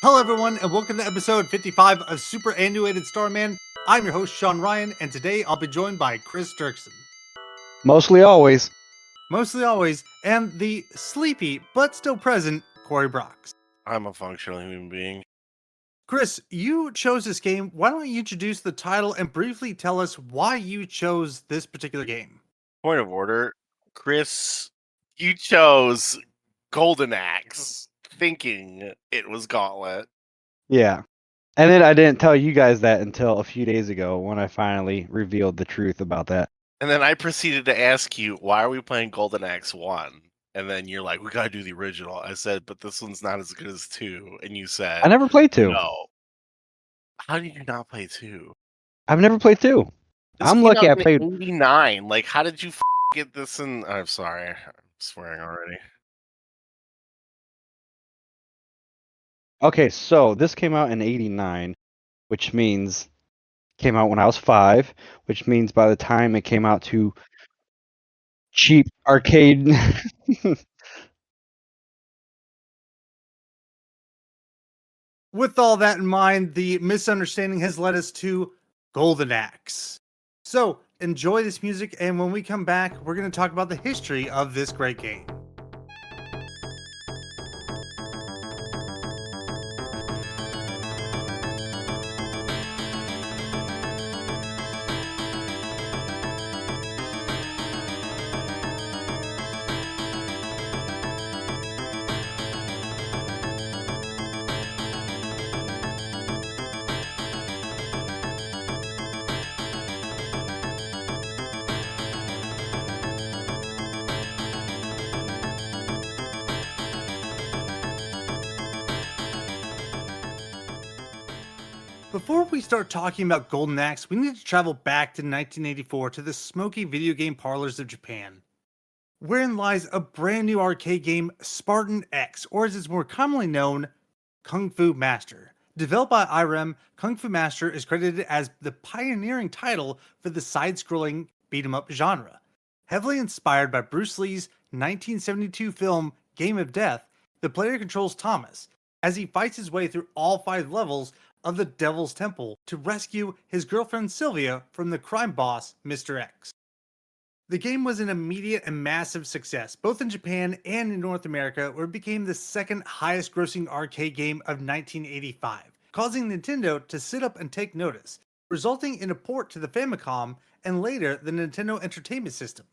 Hello, everyone, and welcome to episode 55 of Superannuated Starman. I'm your host, Sean Ryan, and today I'll be joined by Chris Duerksen. Mostly always. Mostly always, and the sleepy but still present Cory Braucks. I'm a functional human being. Chris, you chose this game. Why don't you introduce the title and briefly tell us why you chose this particular game? Point of order, Chris, you chose Golden Axe thinking it was Gauntlet. Yeah. And then I didn't tell you guys that until a few days ago when I finally revealed the truth about that. And then I proceeded to ask you, why are we playing Golden Axe 1? And then you're like, we gotta do the original. I said, but this one's not as good as 2. And you said, I never played 2. no. How did you not play 2? I've never played 2. This I'm came lucky I out in played. 89. Like, how did you get this in? I'm sorry. I'm swearing already. Okay, so this came out in 89, which means came out when I was 5, which means by the time it came out to cheap arcade. With all that in mind, the misunderstanding has led us to Golden Axe. So, enjoy this music, and when we come back, we're going to talk about the history of this great game. Before we start talking about Golden Axe, we need to travel back to 1984 to the smoky video game parlors of Japan. Wherein lies a brand new arcade game, Spartan X, or as it's more commonly known, Kung Fu Master. Developed by IREM, Kung Fu Master is credited as the pioneering title for the side-scrolling beat-em-up genre. Heavily inspired by Bruce Lee's 1972 film Game of Death, the player controls Thomas as he fights his way through all 5 levels of the Devil's Temple to rescue his girlfriend Sylvia from the crime boss Mr. X. The game was an immediate and massive success, both in Japan and in North America, where it became the second highest grossing arcade game of 1985, causing Nintendo to sit up and take notice, resulting in a port to the Famicom and later the Nintendo Entertainment System.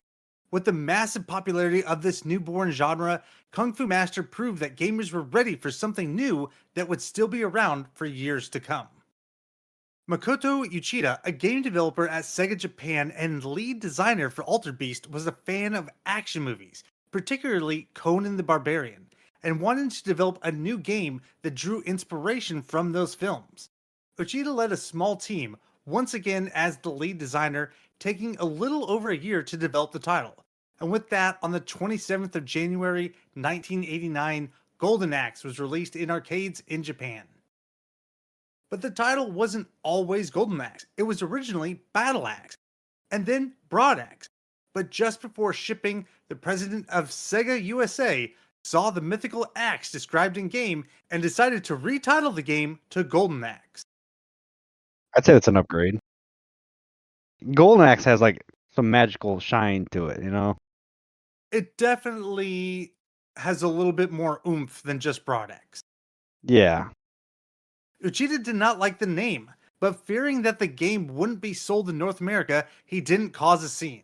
With the massive popularity of this newborn genre, Kung Fu Master proved that gamers were ready for something new that would still be around for years to come. Makoto Uchida, a game developer at Sega Japan and lead designer for Altered Beast, was a fan of action movies, particularly Conan the Barbarian, and wanted to develop a new game that drew inspiration from those films. Uchida led a small team, once again as the lead designer, taking a little over a year to develop the title. And with that, on the 27th of January 1989, Golden Axe was released in arcades in Japan. But the title wasn't always Golden Axe. It was originally Battle Axe, and then Broad Axe. But just before shipping, the president of Sega USA saw the mythical axe described in game and decided to retitle the game to Golden Axe. I'd say it's an upgrade. Golden Axe has like some magical shine to it, you know? It definitely has a little bit more oomph than just Broad Axe. Yeah. Uchida did not like the name, but fearing that the game wouldn't be sold in North America, he didn't cause a scene.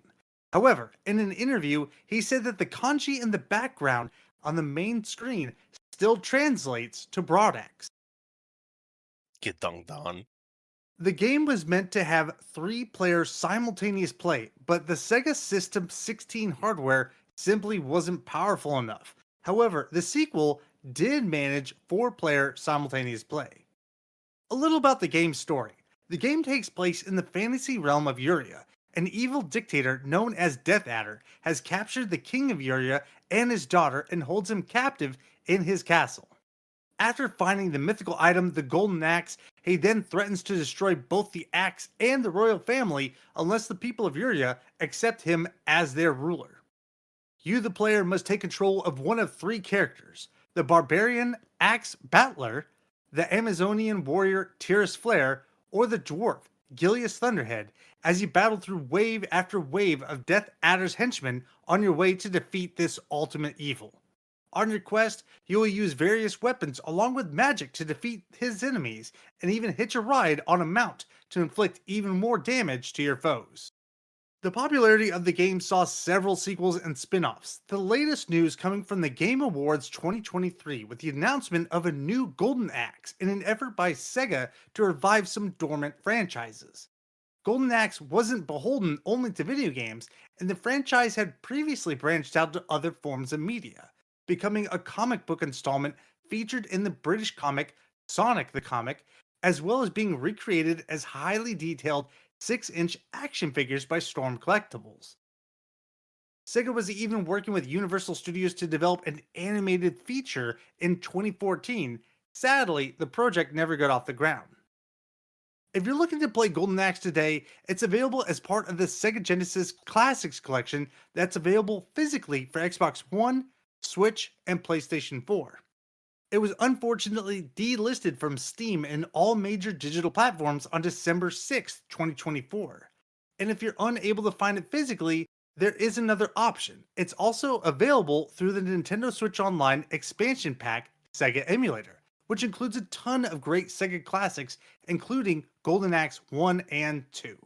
However, in an interview, he said that the kanji in the background on the main screen still translates to Broad Axe. Get dunked on. The game was meant to have 3 players simultaneous play, but the Sega System 16 hardware simply wasn't powerful enough. However, the sequel did manage 4-player simultaneous play. A little about the game's story. The game takes place in the fantasy realm of Uria. An evil dictator known as Death Adder has captured the king of Uria and his daughter and holds him captive in his castle. After finding the mythical item, the Golden Axe, he then threatens to destroy both the axe and the royal family unless the people of Uria accept him as their ruler. You, the player, must take control of one of 3 characters: the barbarian axe battler, the Amazonian warrior Tyrus Flare, or the dwarf Gilius Thunderhead, as you battle through wave after wave of Death Adder's henchmen on your way to defeat this ultimate evil. On your quest, you will use various weapons along with magic to defeat his enemies, and even hitch a ride on a mount to inflict even more damage to your foes. The popularity of the game saw several sequels and spin offs, the latest news coming from the Game Awards 2023 with the announcement of a new Golden Axe in an effort by Sega to revive some dormant franchises. Golden Axe wasn't beholden only to video games, and the franchise had previously branched out to other forms of media, becoming a comic book installment featured in the British comic Sonic the Comic, as well as being recreated as highly detailed 6-inch action figures by Storm Collectibles. Sega was even working with Universal Studios to develop an animated feature in 2014. Sadly, the project never got off the ground. If you're looking to play Golden Axe today, it's available as part of the Sega Genesis Classics collection that's available physically for Xbox One, Switch, and PlayStation 4. It was unfortunately delisted from Steam and all major digital platforms on December 6, 2024. And if you're unable to find it physically, there is another option. It's also available through the Nintendo Switch Online expansion pack Sega Emulator, which includes a ton of great Sega classics, including Golden Axe 1 and 2.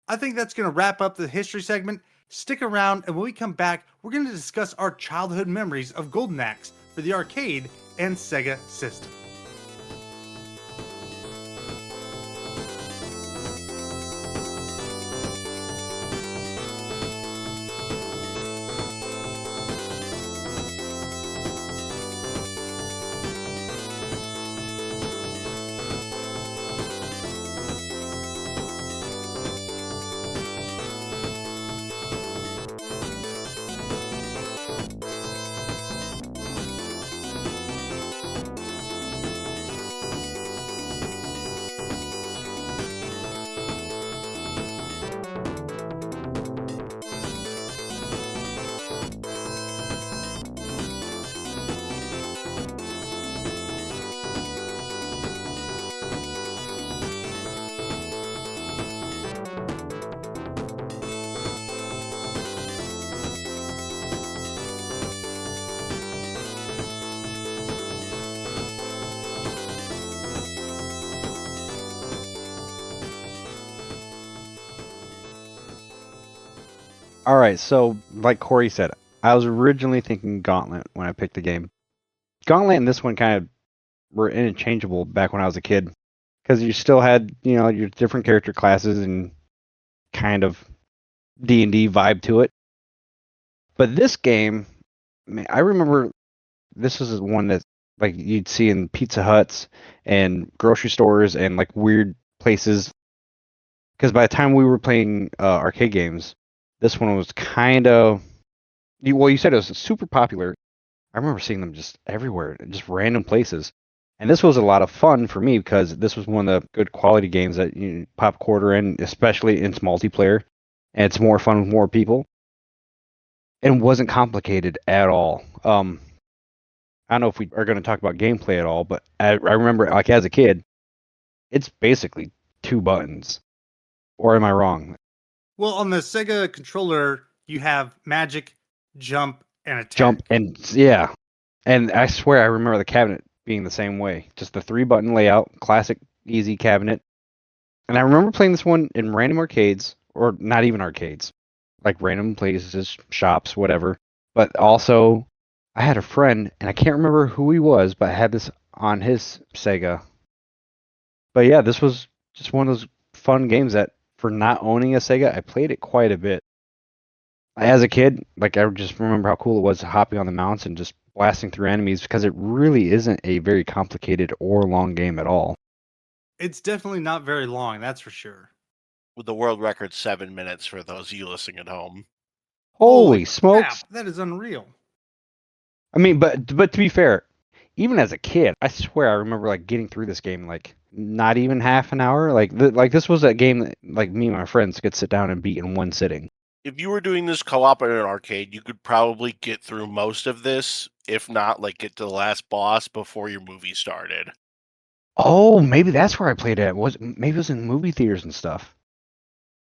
I think that's going to wrap up the history segment. Stick around, and when we come back, we're going to discuss our childhood memories of Golden Axe for the arcade and Sega system. All right, so like Cory said, I was originally thinking Gauntlet when I picked the game. Gauntlet and this one kind of were interchangeable back when I was a kid, because you still had, your different character classes and kind of D&D vibe to it. But this game, man, I remember this was one that like you'd see in Pizza Huts and grocery stores and like weird places. Because by the time we were playing arcade games, this one was kind of you said it was super popular. I remember seeing them just everywhere, just random places. And this was a lot of fun for me because this was one of the good quality games that you pop quarter in, especially in its multiplayer. And it's more fun with more people. And wasn't complicated at all. I don't know if we are going to talk about gameplay at all, but I remember, like, as a kid, it's basically 2 buttons. Or am I wrong? Well, on the Sega controller, you have magic, jump, and attack. Jump and yeah. And I swear I remember the cabinet being the same way. Just the 3-button layout, classic easy cabinet. And I remember playing this one in random arcades, or not even arcades, like random places, shops, whatever. But also, I had a friend, and I can't remember who he was, but I had this on his Sega. But yeah, this was just one of those fun games that, for not owning a Sega, I played it quite a bit. As a kid, like, I just remember how cool it was hopping on the mounts and just blasting through enemies, because it really isn't a very complicated or long game at all. It's definitely not very long, that's for sure. With the world record 7 minutes for those of you listening at home. Holy smokes! Crap, that is unreal. I mean, but to be fair, even as a kid, I swear I remember like getting through this game like not even half an hour. Like this was a game that like me and my friends could sit down and beat in one sitting. If you were doing this co-op in an arcade, you could probably get through most of this, if not like get to the last boss before your movie started. Oh, maybe that's where I played it. Maybe it was in movie theaters and stuff.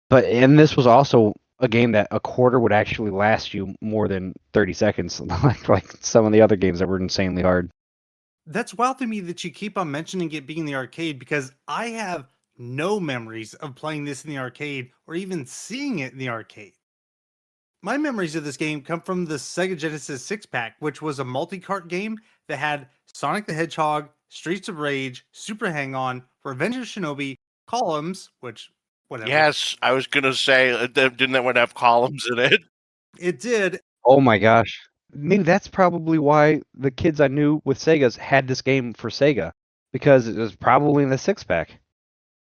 And this was also a game that a quarter would actually last you more than 30 seconds, like some of the other games that were insanely hard. That's wild to me that you keep on mentioning it being in the arcade because I have no memories of playing this in the arcade or even seeing it in the arcade. My memories of this game come from the Sega Genesis six pack, which was a multi cart game that had Sonic the Hedgehog, Streets of Rage, Super Hang On, Revenge of Shinobi, Columns, which, whatever. Yes, I was gonna say, didn't that one have columns in it? It did. Oh my gosh. Maybe that's probably why the kids I knew with Segas had this game for Sega, because it was probably in the six pack.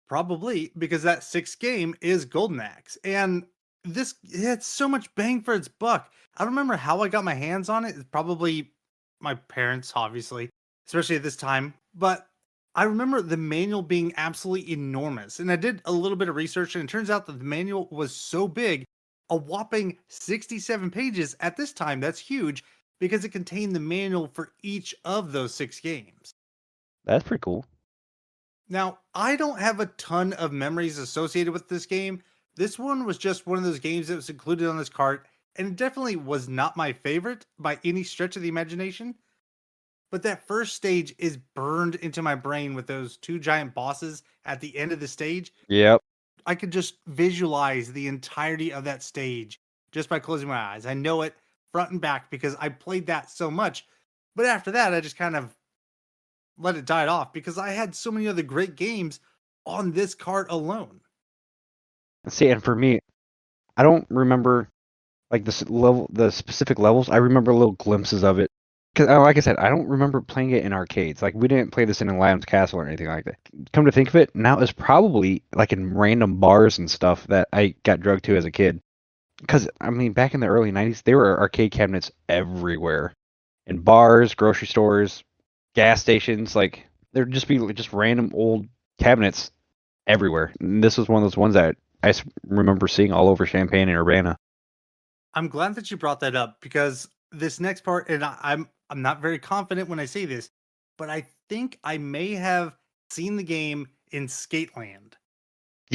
Probably because that sixth game is Golden Axe. And this it had so much bang for its buck. I don't remember how I got my hands on it. It's probably my parents, obviously, especially at this time. But I remember the manual being absolutely enormous. And I did a little bit of research, and it turns out that the manual was so big, a whopping 67 pages at this time. That's huge because it contained the manual for each of those six games. That's pretty cool. Now, I don't have a ton of memories associated with this game. This one was just one of those games that was included on this cart, and it definitely was not my favorite by any stretch of the imagination. But that first stage is burned into my brain with those two giant bosses at the end of the stage. Yep. I could just visualize the entirety of that stage just by closing my eyes. I know it front and back because I played that so much. But after that, I just kind of let it die off because I had so many other great games on this cart alone. See, and for me, I don't remember like the specific levels. I remember little glimpses of it. Because, like I said, I don't remember playing it in arcades. Like, we didn't play this in Aladdin's Castle or anything like that. Come to think of it, now it's probably like in random bars and stuff that I got drugged to as a kid. Because, I mean, back in the early 90s, there were arcade cabinets everywhere. In bars, grocery stores, gas stations. Like, there'd just be just random old cabinets everywhere. And this was one of those ones that remember seeing all over Champaign and Urbana. I'm glad that you brought that up because this next part, and I'm not very confident when I say this, but I think I may have seen the game in Skateland.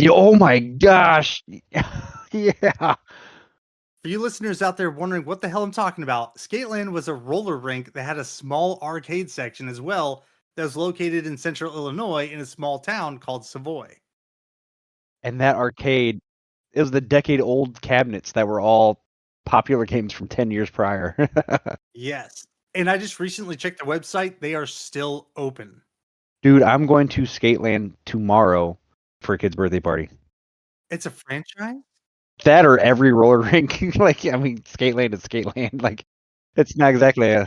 Oh my gosh! Yeah. For you listeners out there wondering what the hell I'm talking about, Skateland was a roller rink that had a small arcade section as well that was located in central Illinois in a small town called Savoy. And that arcade, it was the decade-old cabinets that were all popular games from 10 years prior. Yes. And I just recently checked the website. They are still open. Dude, I'm going to Skateland tomorrow for a kid's birthday party. It's a franchise? That or every roller rink. Like, I mean, Skateland is Skateland. Like, it's not exactly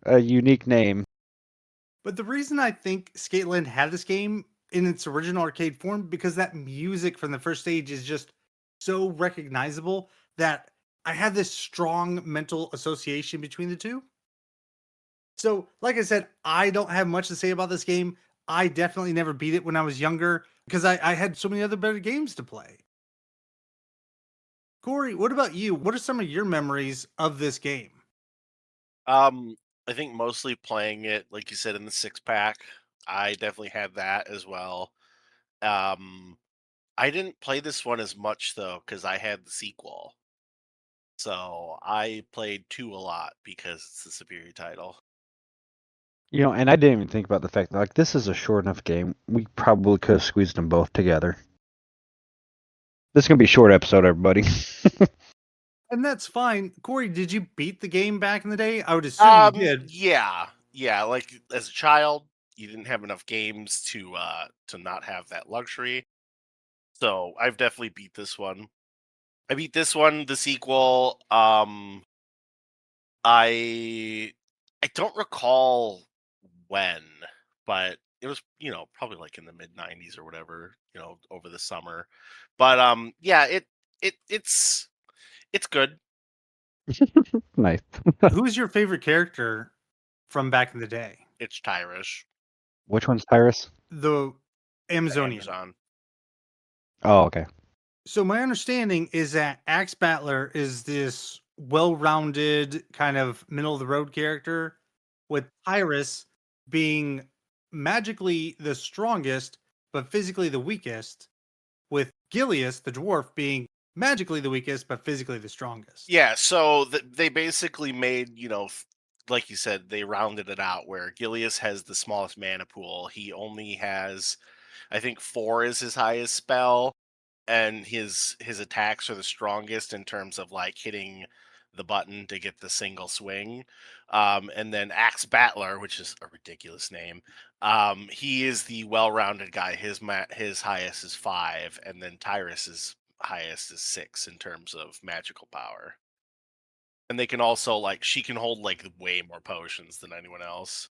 a unique name. But the reason I think Skateland had this game in its original arcade form because that music from the first stage is just so recognizable that I have this strong mental association between the two. So, like I said, I don't have much to say about this game. I definitely never beat it when I was younger because I had so many other better games to play. Corey, what about you? What are some of your memories of this game? Um, I think mostly playing it, like you said, in the six pack. I definitely had that as well. Um, I didn't play this one as much though because I had the sequel. So I played two a lot because it's the superior title. And I didn't even think about the fact that, like, this is a short enough game. We probably could have squeezed them both together. This is going to be a short episode, everybody. And that's fine. Corey, did you beat the game back in the day? I would assume you did. Yeah. Like as a child, you didn't have enough games to not have that luxury. So I've definitely beat this one. I beat this one, the sequel. I don't recall when, but it was, probably like in the mid 90s or whatever, over the summer. But yeah, it's good. Nice. Who's your favorite character from back in the day? It's Tyrish, Which one's Tyrus? The the Amazonian. Amazon. Oh, okay. So my understanding is that Axe Battler is this well-rounded kind of middle of the road character with Tyrus being magically the strongest, but physically the weakest, with Gilius, the dwarf, being magically the weakest, but physically the strongest. Yeah, so they basically made, like you said, they rounded it out where Gilius has the smallest mana pool. He only has, I think, 4 is his highest spell, and his attacks are the strongest in terms of like hitting the button to get the single swing. And then Axe Battler, which is a ridiculous name, he is the well-rounded guy. His highest is 5, and then Tyrus's highest is 6 in terms of magical power. And they can also like she can hold like way more potions than anyone else.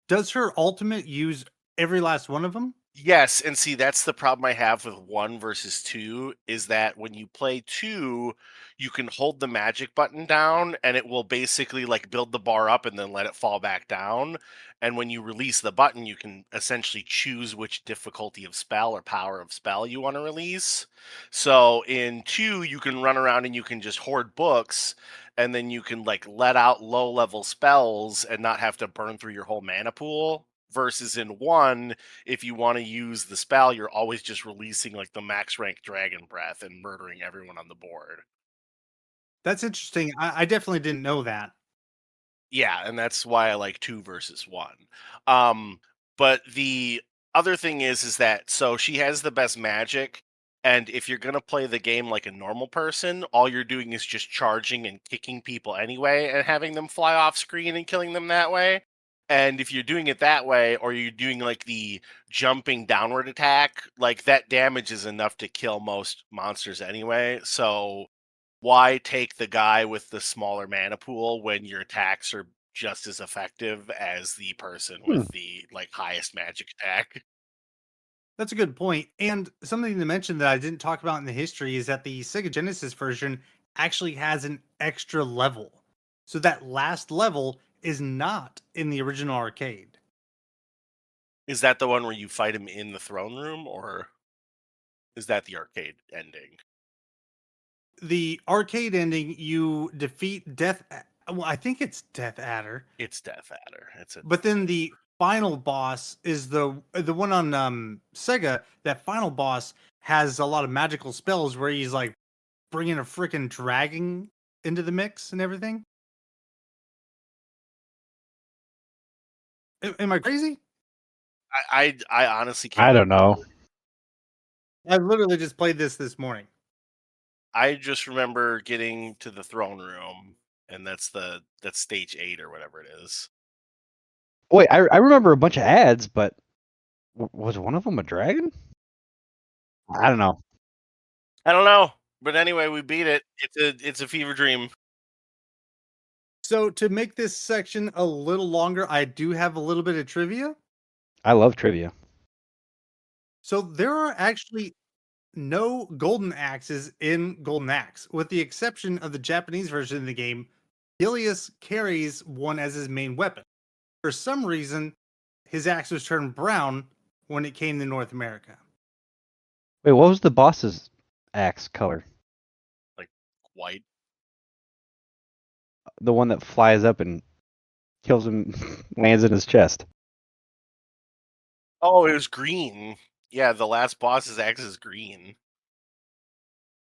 Does her ultimate use every last one of them? Yes, and see that's the problem I have with 1 versus 2 is that when you play 2, you can hold the magic button down and it will basically like build the bar up and then let it fall back down. And when you release the button, you can essentially choose which difficulty of spell or power of spell you want to release. So in 2, you can run around and you can just hoard books and then you can like let out low level spells and not have to burn through your whole mana pool versus in 1 if you want to use the spell, you're always just releasing like the max rank dragon breath and murdering everyone on the board. That's interesting. I definitely didn't know that. Yeah, and that's why I like 2 versus 1. Um, but the other thing is that so she has the best magic, and if you're gonna play the game like a normal person, all you're doing is just charging and kicking people anyway and having them fly off screen and killing them that way. And if you're doing it that way, or you're doing like the jumping downward attack, like that damage is enough to kill most monsters anyway. So why take the guy with the smaller mana pool when your attacks are just as effective as the person Hmm. with the like highest magic attack? That's a good point. And something to mention that I didn't talk about in the history is that the Sega Genesis version actually has an extra level. So that last level is not in the original arcade. Is that the one where you fight him in the throne room, or is that the arcade ending? The arcade ending, you defeat well, I think it's Death Adder, It's Death Adder. It's a but then the final boss is the one on Sega. That final boss has a lot of magical spells where he's like bringing a freaking dragon into the mix and everything. Am I crazy? I honestly I can't don't know. remember. I literally just played this morning. I just remember getting to the throne room, and that's stage 8 or whatever it is. Wait, I remember a bunch of ads, but was one of them a dragon? I don't know. I don't know, but anyway, we beat it. It's a fever dream. So to make this section a little longer, I do have a little bit of trivia. I love trivia. So there are actually no golden axes in Golden Axe, with the exception of the Japanese version of the game. Ilias carries one as his main weapon. For some reason, his axe was turned brown when it came to North America. Wait, what was the boss's axe color? Like white. The one that flies up and kills him, lands in his chest. Oh, it was green. Yeah, the last boss's axe is green.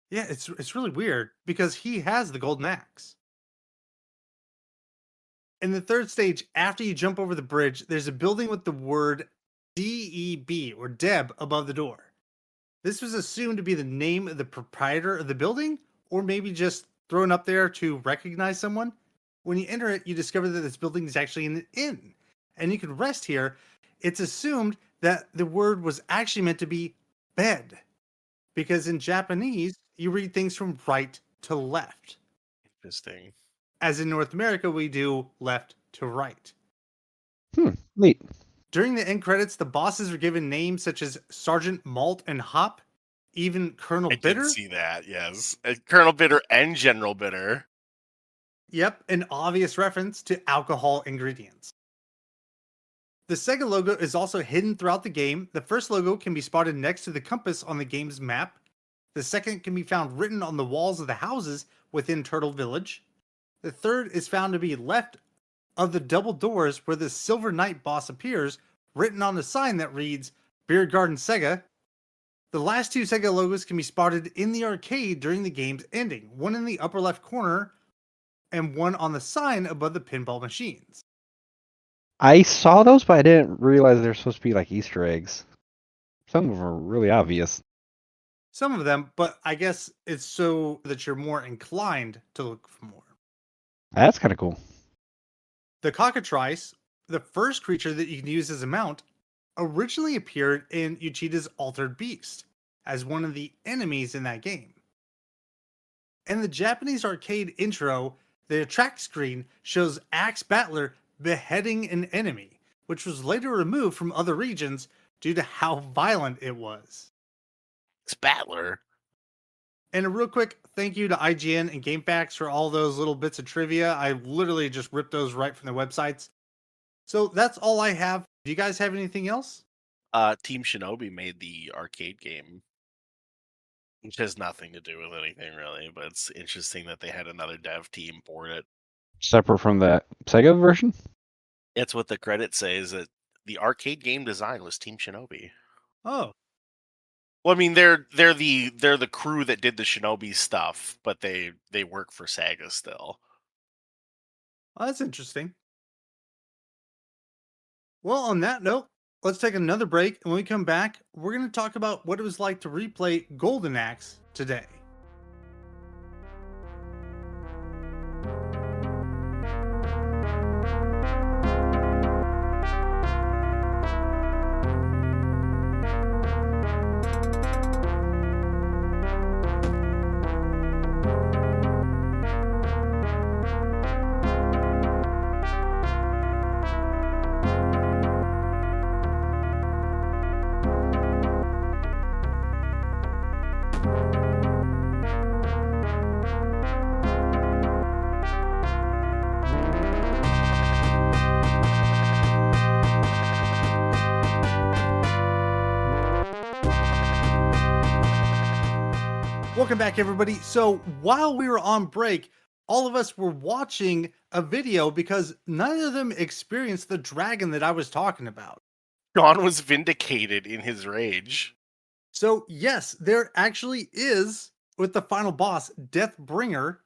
Yeah, it's really weird because he has the golden axe. In the third stage, after you jump over the bridge, there's a building with the word DEB or Deb above the door. This was assumed to be the name of the proprietor of the building, or maybe just thrown up there to recognize someone. When you enter it, you discover that this building is actually an inn, and you can rest here. It's assumed that the word was actually meant to be bed, because in Japanese, you read things from right to left. Interesting. As in North America, we do left to right. Neat. During the end credits, the bosses are given names such as Sergeant Malt and Hop, even Colonel I did Bitter. see that, yes. Colonel Bitter and General Bitter. Yep, an obvious reference to alcohol ingredients. The Sega logo is also hidden throughout the game. The first logo can be spotted next to the compass on the game's map. The second can be found written on the walls of the houses within Turtle Village. The third is found to be left of the double doors where the Silver Knight boss appears, written on a sign that reads Beer Garden Sega. The last two Sega logos can be spotted in the arcade during the game's ending, one in the upper left corner and one on the sign above the pinball machines. I saw those, but I didn't realize they're supposed to be like Easter eggs. Some of them are really obvious. Some of them, but I guess it's so that you're more inclined to look for more. That's kind of cool. The cockatrice, the first creature that you can use as a mount, originally appeared in Uchida's Altered Beast as one of the enemies in that game. In the Japanese arcade intro, the attract screen shows Axe Battler beheading an enemy, which was later removed from other regions due to how violent it was. It's Battler. And a real quick thank you to IGN and GameFAQs for all those little bits of trivia. I literally just ripped those right from the websites. So that's all I have. Do you guys have anything else? Team Shinobi made the arcade game, which has nothing to do with anything really, but it's interesting that they had another dev team port it. Separate from the Sega version? It's what the credits say, is that the arcade game design was Team Shinobi. Oh, Well, I mean, they're the crew that did the Shinobi stuff, but they work for Sega still. well, that's interesting. Well, on that note, let's take another break. And when we come back, we're going to talk about what it was like to replay Golden Axe today. Welcome back, everybody. So while we were on break, all of us were watching a video because none of them experienced the dragon that I was talking about. John was vindicated in his rage. So yes, there actually is, with the final boss, Deathbringer,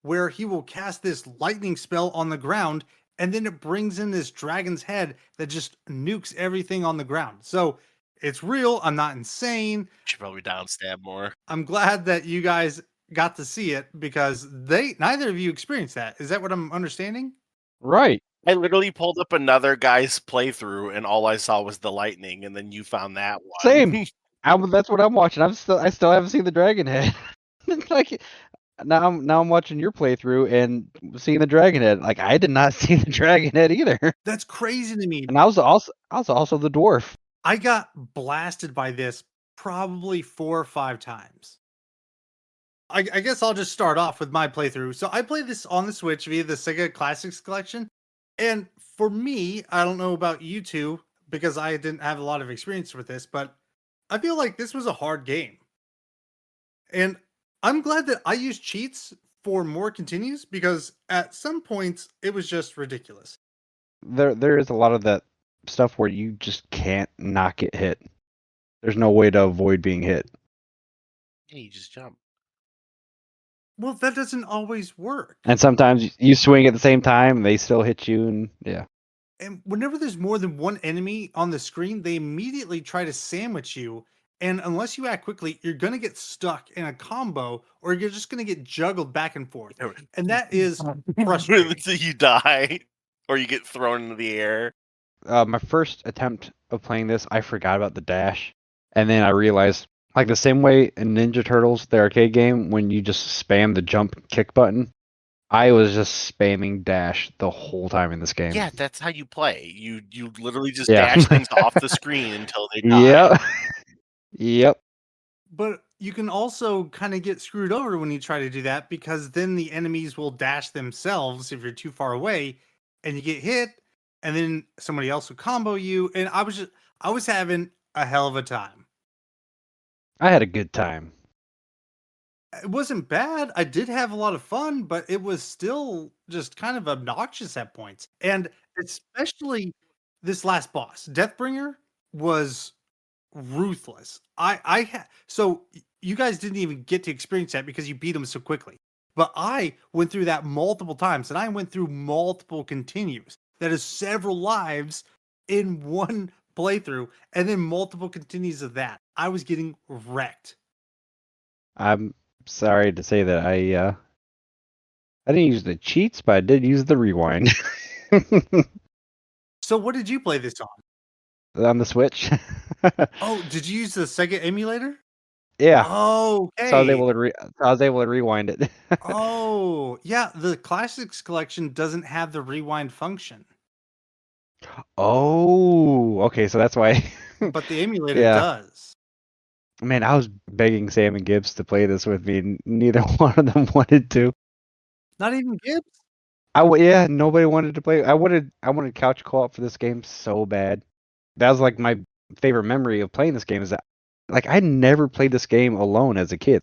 where he will cast this lightning spell on the ground, and then it brings in this dragon's head that just nukes everything on the ground. So it's real. I'm not insane. Should probably downstab more. I'm glad that you guys got to see it because neither of you experienced that. Is that what I'm understanding? Right. I literally pulled up another guy's playthrough, and all I saw was the lightning, and then you found that one. Same. That's what I'm watching. I still haven't seen the dragon head. Like now I'm watching your playthrough and seeing the dragon head. Like I did not see the dragon head either. That's crazy to me. And I was also the dwarf. I got blasted by this probably 4 or 5 times. I guess I'll just start off with my playthrough. So I played this on the Switch via the Sega Classics collection. And for me, I don't know about you two because I didn't have a lot of experience with this, but I feel like this was a hard game. And I'm glad that I used cheats for more continues because at some points it was just ridiculous. There is a lot of that stuff where you just can't not get hit. There's no way to avoid being hit. Yeah, you just jump. Well, that doesn't always work. And sometimes you swing at the same time, and they still hit you, and yeah. And whenever there's more than one enemy on the screen, they immediately try to sandwich you. And unless you act quickly, you're going to get stuck in a combo or you're just going to get juggled back and forth. And that is frustrating. Until you die, or you get thrown into the air. My first attempt of playing this, I forgot about the dash. And then I realized, like the same way in Ninja Turtles, the arcade game, when you just spam the jump kick button, I was just spamming dash the whole time in this game. Yeah, that's how you play. You literally just Yeah. dash things off the screen until they die. Yep. Yep. But you can also kind of get screwed over when you try to do that because then the enemies will dash themselves if you're too far away and you get hit and then somebody else will combo you. And I was having a hell of a time. I had a good time. It wasn't bad. I did have a lot of fun, but it was still just kind of obnoxious at points. And especially this last boss, Deathbringer, was ruthless. You guys didn't even get to experience that because you beat him so quickly. But I went through that multiple times, and I went through multiple continues. That is several lives in one playthrough, and then multiple continues of that. I was getting wrecked. I'm sorry to say that I didn't use the cheats, but I did use the rewind So what did you play this on? on the Switch. Oh, did you use the Sega emulator? Yeah, so Okay. I was able to rewind it. Oh, yeah, the Classics collection doesn't have the rewind function, Oh, okay, so that's why. but the emulator Yeah, does. man, I was begging Sam and Gibbs to play this with me, and neither one of them wanted to. Not even Gibbs? Yeah, nobody wanted to play. I wanted couch co-op for this game so bad. That was like my favorite memory of playing this game is that like I never played this game alone as a kid.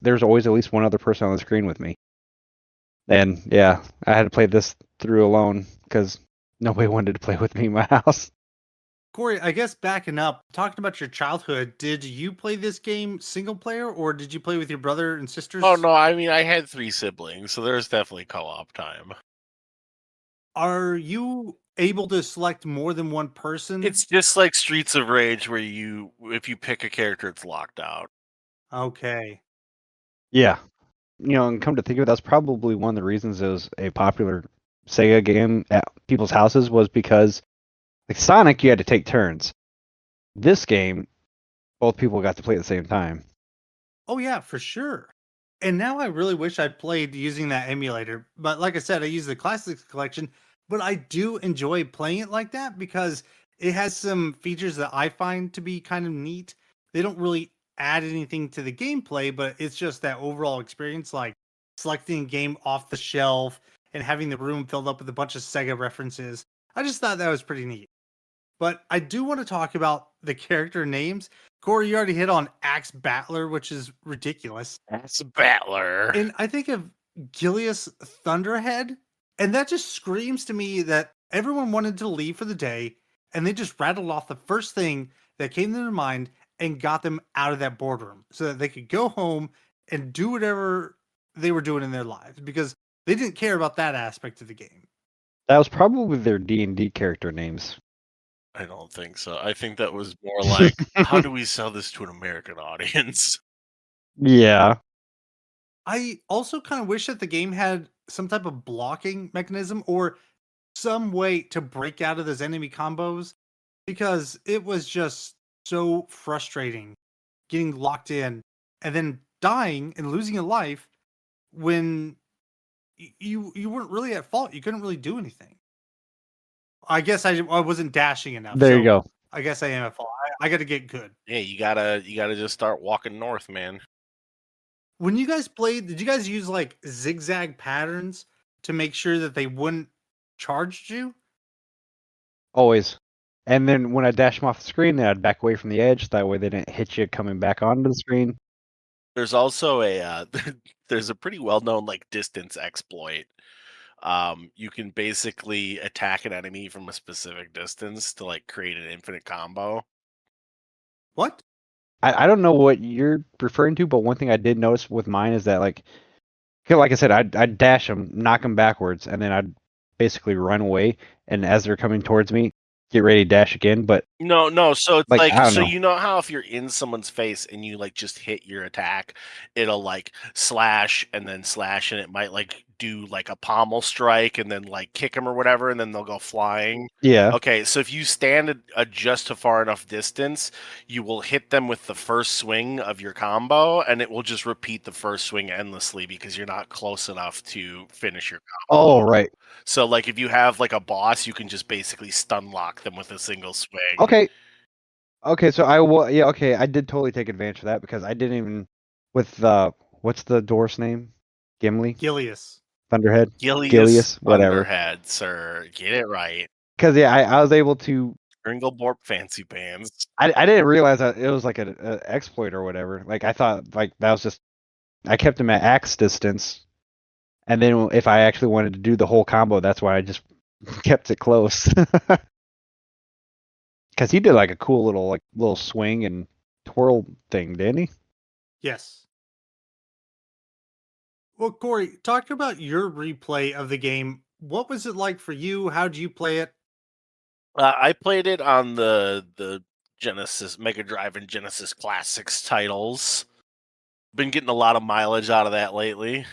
There's always at least one other person on the screen with me. And yeah, I had to play this through alone because nobody wanted to play with me in my house. Cory, I guess backing up, talking about your childhood, did you play this game single player or did you play with your brother and Oh sisters? no, I mean I had 3 siblings, so there's definitely co-op time. Are you able to select more than one person? It's just like Streets of Rage where if you pick a character, it's locked out. Okay. Yeah. And come to think of it, that's probably one of the reasons it was a popular Sega game at people's houses was because like Sonic, you had to take turns. This game, both people got to play at the same time. Oh yeah, for sure. And now I really wish I'd played using that emulator. But like I said, I use the Classics collection, but I do enjoy playing it like that because it has some features that I find to be kind of neat. They don't really add anything to the gameplay, but it's just that overall experience, like selecting a game off the shelf and having the room filled up with a bunch of Sega references. I just thought that was pretty neat. But I do want to talk about the character names. Cory, you already hit on Axe Battler, which is ridiculous. That's Battler. And I think of Gilius Thunderhead, and that just screams to me that everyone wanted to leave for the day, and they just rattled off the first thing that came to their mind and got them out of that boardroom so that they could go home and do whatever they were doing in their lives because they didn't care about that aspect of the game. That was probably their D&D character names. I don't think so. I think that was more like, how do we sell this to an American audience? Yeah. I also kind of wish that the game had some type of blocking mechanism or some way to break out of those enemy combos because it was just so frustrating getting locked in and then dying and losing a life when you weren't really at fault. You couldn't really do anything. I guess I wasn't dashing enough. There you So go. I guess I am at fault. I got to get good. Yeah, you gotta just start walking north, man. When you guys played, did you guys use like zigzag patterns to make sure that they wouldn't charge you? Always. And then when I dash them off the screen, then I'd back away from the edge. That way they didn't hit you coming back onto the screen. There's also there's a pretty well-known like distance exploit. You can basically attack an enemy from a specific distance to like create an infinite combo. What? I don't know what you're referring to, but one thing I did notice with mine is that like I said, I'd dash them, knock them backwards, and then I'd basically run away. And as they're coming towards me, get ready to dash again. But No. So it's like like, I don't so know. you know how if you're in someone's face and you like just hit your attack, it'll like slash and then slash, and it might like do like a pommel strike and then like kick them or whatever, and then they'll go flying. Yeah. Okay, so if you stand at just a far enough distance, you will hit them with the first swing of your combo, and it will just repeat the first swing endlessly because you're not close enough to finish your combo. Oh, right. So like if you have like a boss, you can just basically stun lock them with a single swing. Okay. Okay. So I will. Yeah. Okay. I did totally take advantage of that because I didn't even with what's the dwarf's name? Gimli, Gilius. Thunderhead, Gilius Gilius, whatever. Thunderhead, sir. Get it right. Because yeah, I was able to. Gringleborp fancy pants. I didn't realize that it was like an exploit or whatever. Like I thought like that was just I kept him at axe distance, and then if I actually wanted to do the whole combo, that's why I just kept it close. Because he did like a cool little swing and twirl thing, didn't he? Yes. Well, Corey, talk about your replay of the game. What was it like for you? How did you play it? I played it on the Genesis, Mega Drive, and Genesis Classics titles. Been getting a lot of mileage out of that lately.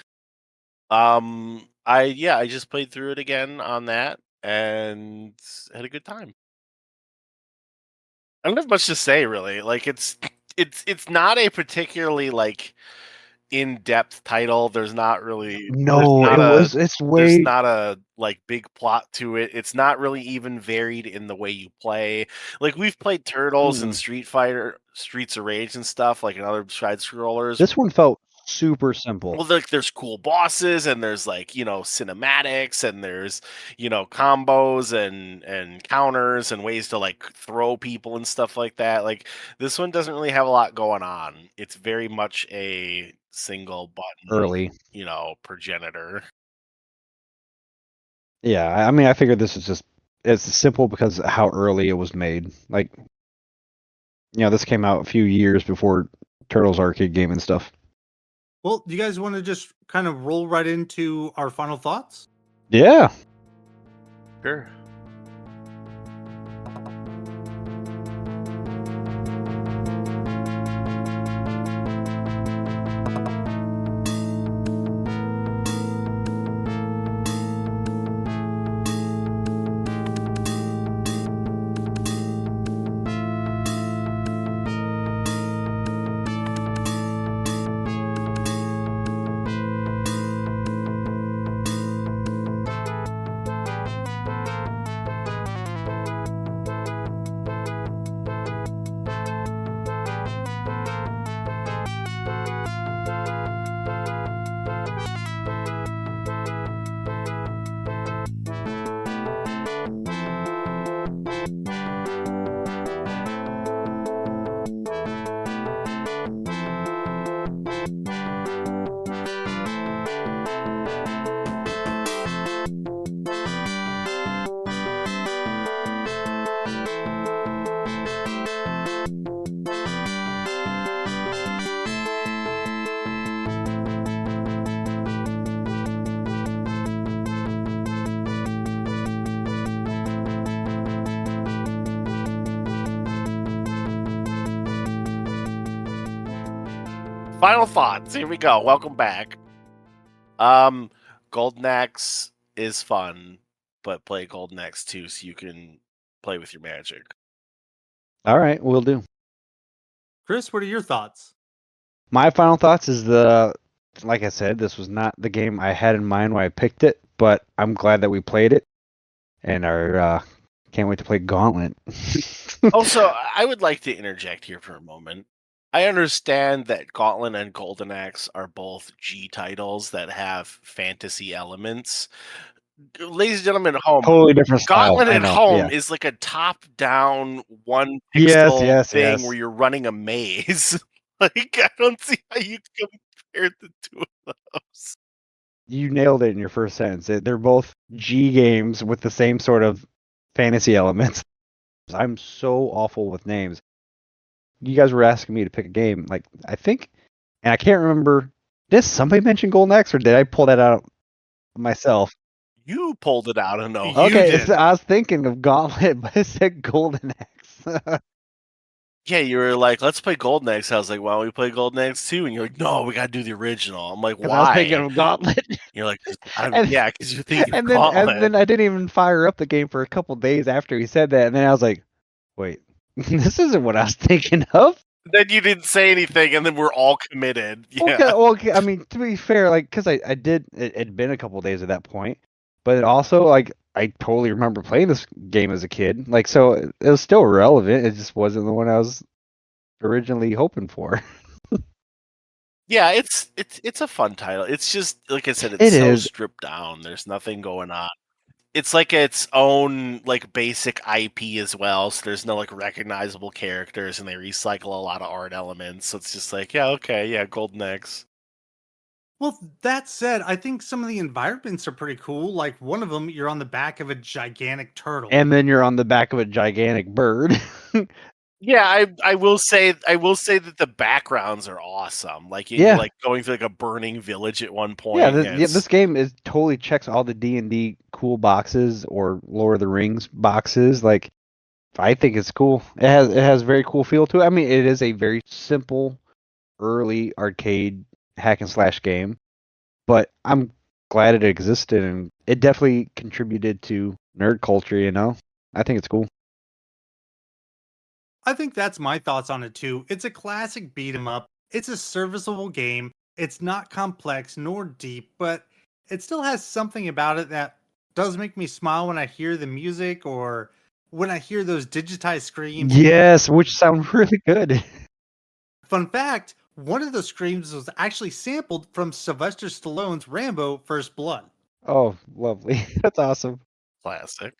I just played through it again on that and had a good time. I don't have much to say really. Like it's not a particularly like in-depth title. There's not really No, it was. It's there's way not a like big plot to it. It's not really even varied in the way you play. Like we've played Turtles and Street Fighter, Streets of Rage and stuff like in other side scrollers. This one felt super simple. Well, like there's cool bosses and there's like, cinematics and there's, combos and counters and ways to like throw people and stuff like that. Like this one doesn't really have a lot going on. It's very much a single button, Early. progenitor. Yeah, I mean, I figured this is just it's simple because of how early it was made. Like, this came out a few years before Turtles arcade game and stuff. Well, do you guys want to just kind of roll right into our final thoughts? Yeah. Sure. Final thoughts. Here we go. Welcome back. Golden Axe is fun, but play Golden Axe 2 so you can play with your magic. All right, we'll do. Chris, what are your thoughts? My final thoughts is like I said, this was not the game I had in mind when I picked it, but I'm glad that we played it, and can't wait to play Gauntlet. Also, I would like to interject here for a moment. I understand that Gauntlet and Golden Axe are both G titles that have fantasy elements. Ladies and gentlemen at home, Totally different style. Gauntlet I at know, home yeah. is like a top-down one Yes, pixel yes, thing yes. where you're running a maze. Like I don't see how you compare the two of those. You nailed it in your first sentence. They're both G games with the same sort of fantasy elements. I'm so awful with names. You guys were asking me to pick a game. Like, I think, and I can't remember, did somebody mention Golden Axe or did I pull that out myself? You pulled it out of nowhere. You Okay, did. I was thinking of Gauntlet, but it said Golden Axe. Yeah, you were like, let's play Golden Axe. I was like, why don't we play Golden Axe 2? And you're like, no, we got to do the original. I'm like, Because I was thinking why? of Gauntlet. You're like, And- yeah, because you're thinking of and Gauntlet. then I didn't even fire up the game for a couple days after he said that. And then I was like, wait, this isn't what I was thinking of. Then you didn't say anything, and then we're all committed. Yeah. Okay. I mean, to be fair, like, because I did, it had been a couple days at that point, but it also, like, I totally remember playing this game as a kid. Like, so it was still relevant. It just wasn't the one I was originally hoping for. Yeah, it's a fun title. It's just like I said, It it's so is. stripped down. There's nothing going on. It's like its own like basic IP as well. So there's no like recognizable characters, and they recycle a lot of art elements. So it's just like, yeah, okay, yeah, Golden Axe. Well, that said, I think some of the environments are pretty cool. Like one of them, you're on the back of a gigantic turtle. And then you're on the back of a gigantic bird. Yeah, I will say that the backgrounds are awesome. Like you're Yeah. like going through like a burning village at one Yeah, point. Yeah, this game is totally checks all the D&D cool boxes or Lord of the Rings boxes. Like, I think it's cool. It has very cool feel to it. I mean, it is a very simple early arcade hack and slash game, but I'm glad it existed and it definitely contributed to nerd culture, you know? I think it's cool. I think that's my thoughts on it too. It's a classic beat 'em up. It's a serviceable game. It's not complex nor deep, but it still has something about it that does make me smile when I hear the music or when I hear those digitized screams. Yes, which sound really good. Fun fact, one of those screams was actually sampled from Sylvester Stallone's Rambo First Blood. Oh, lovely. That's awesome. classic.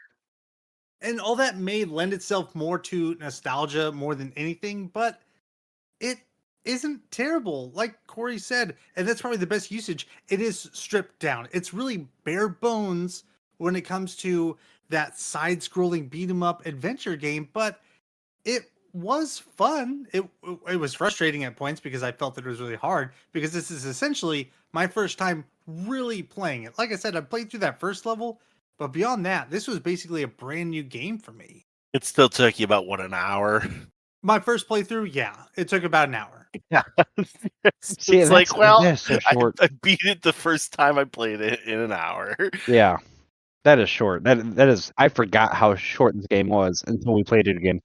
And all that may lend itself more to nostalgia more than anything, but it isn't terrible. Like Corey said, and that's probably the best usage, it is stripped down. It's really bare bones when it comes to that side scrolling beat 'em up adventure game, but it was fun. It was frustrating at points because I felt that it was really hard because this is essentially my first time really playing it. Like I said, I played through that first level, but beyond that, this was basically a brand new game for me. It still took you about what, an hour? My first playthrough, yeah, it took about an hour. Yeah. See, It's like, well, that is so short. I beat it the first time I played it in an hour. Yeah, that is short. That is. I forgot how short this game was until we played it again.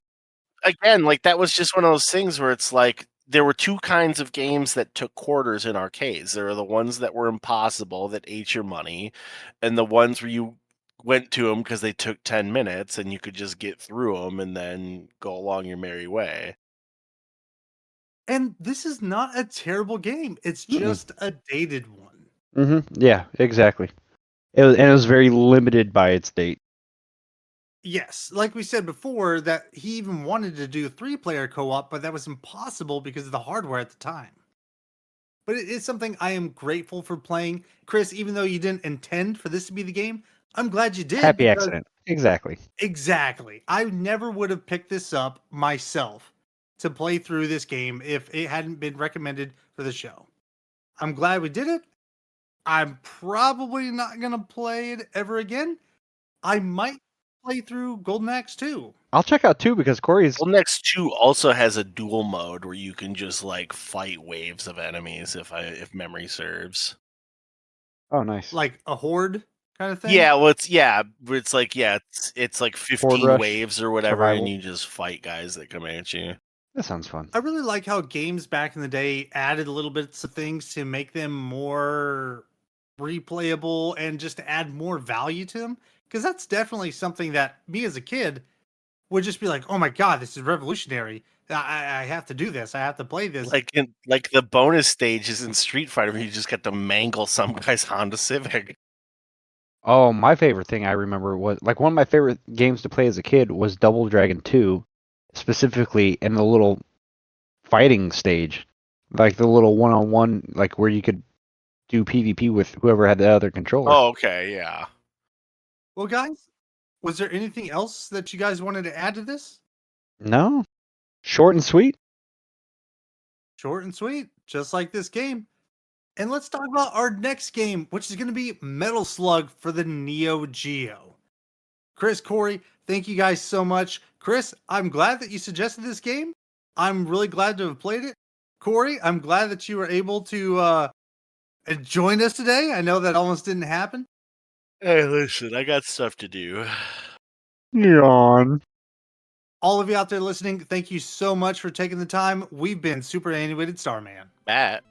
Again, like that was just one of those things where it's like there were two kinds of games that took quarters in arcades. There were the ones that were impossible that ate your money, and the ones where you went to them because they took 10 minutes and you could just get through them and then go along your merry way. And this is not a terrible game. It's just a dated one. Yeah, exactly. It was very limited by its date. Yes, like we said before, that he even wanted to do 3-player co-op, but that was impossible because of the hardware at the time. But it is something I am grateful for playing. Chris, even though you didn't intend for this to be the game, I'm glad you did Happy because accident. Exactly. exactly. I never would have picked this up myself to play through this game if it hadn't been recommended for the show. I'm glad we did it. I'm probably not going to play it ever again. I might play through Golden Axe 2. I'll check out 2 because Corey's. Well, next 2 also has a dual mode where you can just like fight waves of enemies if memory serves. Oh, nice. Like a horde kind of thing. Yeah, well, it's like it's like Horde 15 Rush, waves or whatever, survival. and you just fight guys that come at you. That sounds fun. I really like how games back in the day added little bits of things to make them more replayable and just to add more value to them. Because that's definitely something that me as a kid would just be like, "Oh my god, this is revolutionary! I have to do this. I have to play this." Like the bonus stages in Street Fighter, where you just get to mangle some guy's Honda Civic. Oh, my favorite thing I remember was like one of my favorite games to play as a kid was Double Dragon 2, specifically in the little fighting stage, like the little one-on-one, like where you could do PvP with whoever had the other controller. Oh, okay, yeah. Well, guys, was there anything else that you guys wanted to add to this? No, short and sweet. Short and sweet, just like this game. And let's talk about our next game, which is going to be Metal Slug for the Neo Geo. Chris, Corey, thank you guys so much. Chris, I'm glad that you suggested this game. I'm really glad to have played it. Corey, I'm glad that you were able to join us today. I know that almost didn't happen. Hey, listen, I got stuff to do. Yawn. All of you out there listening, thank you so much for taking the time. We've been Superannuated Starman. Matt.